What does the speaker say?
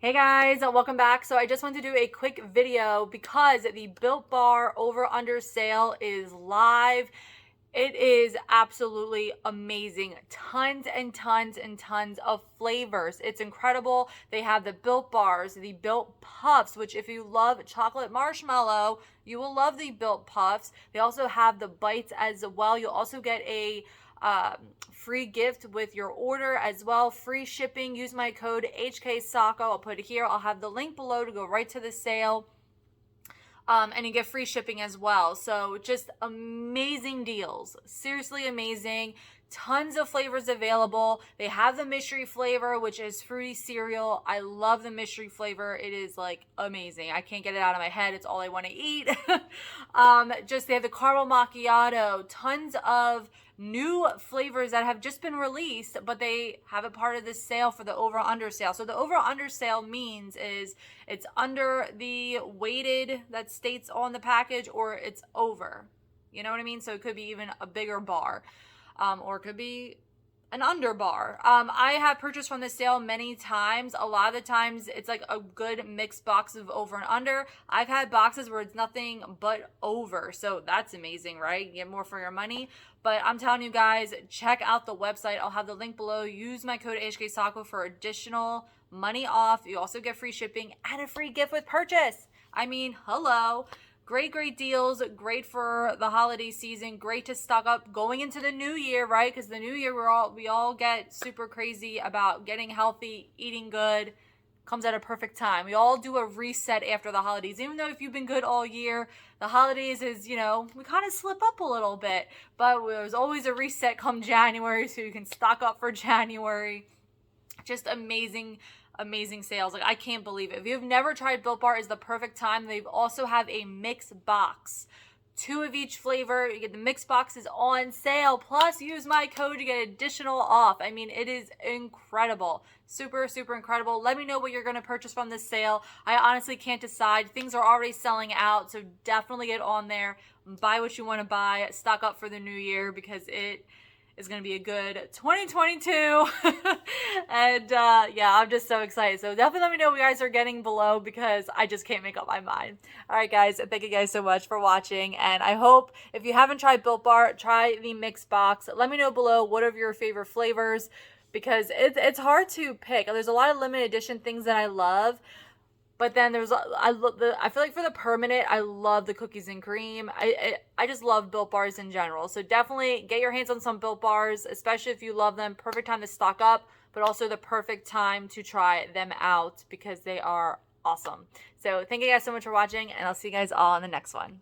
Hey guys, welcome back. So I just want to do a quick video because the Built Bar over under sale is live. It is absolutely amazing. Tons and tons and tons of flavors. It's incredible. They have the Built Bars, the Built Puffs, which if you love chocolate marshmallow, you will love the Built Puffs. They also have the bites as well. You'll also get a free gift with your order as well. Free shipping. Use my code HKSACO. I'll put it here. I'll have the link below to go right to the sale. And you get free shipping as well. So just amazing deals. Seriously amazing. Tons of flavors available. They have the mystery flavor, which is fruity cereal. I love the mystery flavor. It is like amazing. I can't get it out of my head. It's all I want to eat. They have the caramel macchiato. Tons of new flavors that have just been released, but they have a part of this sale for the over under sale. So the over under sale means is it's under the weighted that states on the package, or it's over. You know what I mean? So it could be even a bigger bar, or it could be an under bar. I have purchased from the sale many times. A lot of the times it's like a good mixed box of over and under. I've had boxes where it's nothing but over. So that's amazing, right? You get more for your money. But I'm telling you guys, check out the website. I'll have the link below. Use my code HKSACO for additional money off. You also get free shipping and a free gift with purchase. I mean, hello. Great deals. Great for the holiday season. Great to stock up going into the new year, right? Because the new year, we all get super crazy about getting healthy, eating good. Comes at a perfect time. We all do a reset after the holidays. Even though if you've been good all year, the holidays is, we kind of slip up a little bit. But there's always a reset come January, so you can stock up for January. Just amazing sales. Like, I can't believe it. If you've never tried Built Bar, is the perfect time. They also have a mix box. 2 of each flavor. You get the mix box is on sale. Plus, use my code to get additional off. I mean, it is incredible. Super incredible. Let me know what you're going to purchase from this sale. I honestly can't decide. Things are already selling out, so definitely get on there. Buy what you want to buy. Stock up for the new year because it is going to be a good 2022. And yeah, I'm just so excited. So definitely let me know what you guys are getting below because I just can't make up my mind. All right, guys. Thank you guys so much for watching. And I hope if you haven't tried Built Bar, try the mix box. Let me know below what are your favorite flavors because it's hard to pick. There's a lot of limited edition things that I love. But then I feel like for the permanent, I love the cookies and cream. I just love Built Bars in general. So definitely get your hands on some Built Bars, especially if you love them. Perfect time to stock up, but also the perfect time to try them out because they are awesome. So thank you guys so much for watching, and I'll see you guys all in the next one.